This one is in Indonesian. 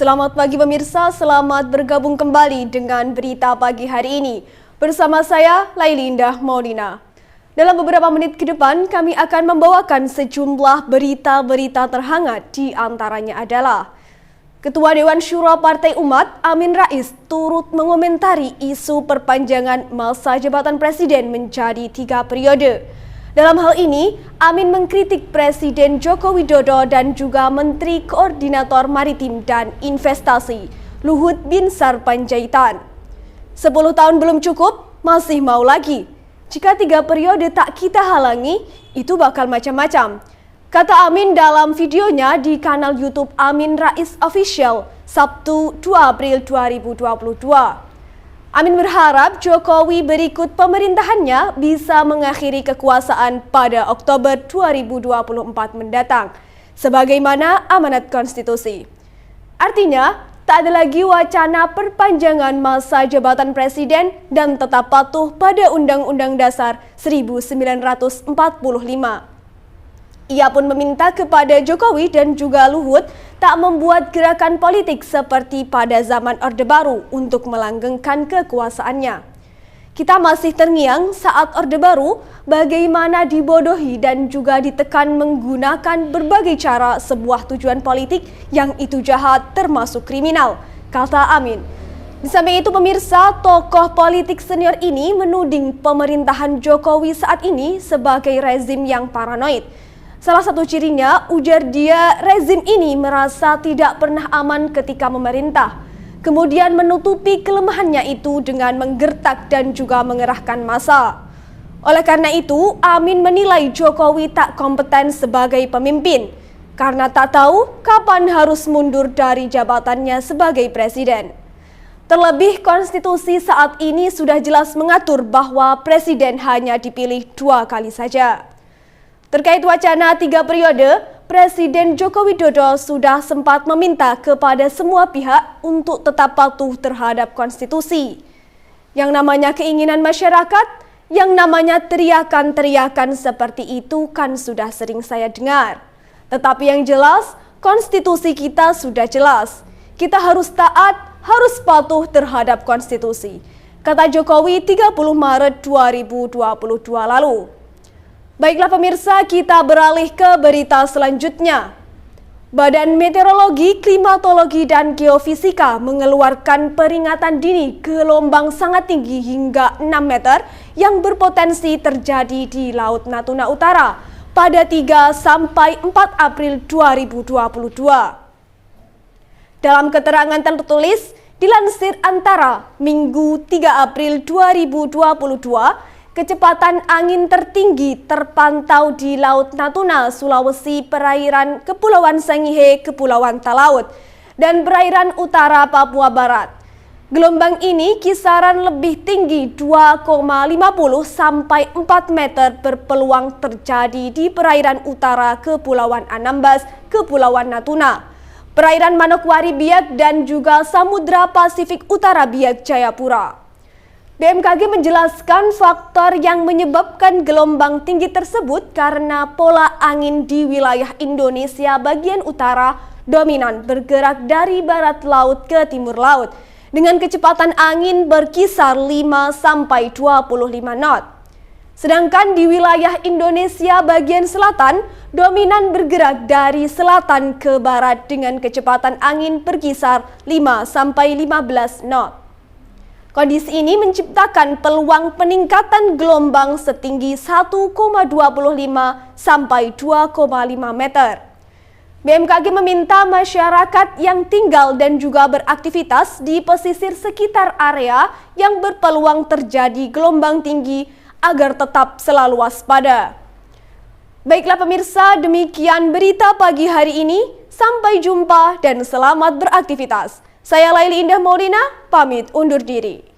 Selamat pagi pemirsa, selamat bergabung kembali dengan berita pagi hari ini. Bersama saya, Laili Indah Maulina. Dalam beberapa menit ke depan, kami akan membawakan sejumlah berita-berita terhangat. Di antaranya adalah Ketua Dewan Syuro Partai Umat, Amin Rais, turut mengomentari isu perpanjangan masa jabatan Presiden menjadi 3 periode. Dalam hal ini, Amin mengkritik Presiden Joko Widodo dan juga Menteri Koordinator Maritim dan Investasi, Luhut Binsar Panjaitan. 10 tahun belum cukup, masih mau lagi. Jika 3 periode tak kita halangi, itu bakal macam-macam. Kata Amin dalam videonya di kanal YouTube Amin Rais Official, Sabtu 2 April 2022. Amin berharap Jokowi berikut pemerintahannya bisa mengakhiri kekuasaan pada Oktober 2024 mendatang, sebagaimana amanat konstitusi. Artinya, tak ada lagi wacana perpanjangan masa jabatan presiden dan tetap patuh pada Undang-Undang Dasar 1945. Ia pun meminta kepada Jokowi dan juga Luhut tak membuat gerakan politik seperti pada zaman Orde Baru untuk melanggengkan kekuasaannya. Kita masih terngiang saat Orde Baru bagaimana dibodohi dan juga ditekan menggunakan berbagai cara sebuah tujuan politik yang itu jahat termasuk kriminal, kata Amin. Di samping itu pemirsa, tokoh politik senior ini menuding pemerintahan Jokowi saat ini sebagai rezim yang paranoid. Salah satu cirinya, ujar dia, rezim ini merasa tidak pernah aman ketika memerintah. Kemudian menutupi kelemahannya itu dengan menggertak dan juga mengerahkan massa. Oleh karena itu, Amin menilai Jokowi tak kompeten sebagai pemimpin, karena tak tahu kapan harus mundur dari jabatannya sebagai presiden. Terlebih, konstitusi saat ini sudah jelas mengatur bahwa presiden hanya dipilih 2 kali saja. Terkait wacana 3 periode, Presiden Joko Widodo sudah sempat meminta kepada semua pihak untuk tetap patuh terhadap konstitusi. Yang namanya keinginan masyarakat, yang namanya teriakan-teriakan seperti itu kan sudah sering saya dengar. Tetapi yang jelas, konstitusi kita sudah jelas. Kita harus taat, harus patuh terhadap konstitusi, kata Jokowi 30 Maret 2022 lalu. Baiklah pemirsa, kita beralih ke berita selanjutnya. Badan Meteorologi, Klimatologi, dan Geofisika mengeluarkan peringatan dini gelombang sangat tinggi hingga 6 meter yang berpotensi terjadi di Laut Natuna Utara pada 3 sampai 4 April 2022. Dalam keterangan tertulis, dilansir Antara, Minggu 3 April 2022, kecepatan angin tertinggi terpantau di Laut Natuna, Sulawesi, perairan Kepulauan Sangihe, Kepulauan Talaut, dan perairan utara Papua Barat. Gelombang ini kisaran lebih tinggi 2,50 sampai 4 meter berpeluang terjadi di perairan utara Kepulauan Anambas, Kepulauan Natuna, perairan Manokwari Biak, dan juga Samudra Pasifik Utara Biak Jayapura. BMKG menjelaskan faktor yang menyebabkan gelombang tinggi tersebut karena pola angin di wilayah Indonesia bagian utara dominan bergerak dari barat laut ke timur laut dengan kecepatan angin berkisar 5 sampai 25 knot. Sedangkan di wilayah Indonesia bagian selatan dominan bergerak dari selatan ke barat dengan kecepatan angin berkisar 5 sampai 15 knot. Kondisi ini menciptakan peluang peningkatan gelombang setinggi 1,25 sampai 2,5 meter. BMKG meminta masyarakat yang tinggal dan juga beraktivitas di pesisir sekitar area yang berpeluang terjadi gelombang tinggi agar tetap selalu waspada. Baiklah pemirsa, demikian berita pagi hari ini. Sampai jumpa dan selamat beraktivitas. Saya Laili Indah Maulina, pamit undur diri.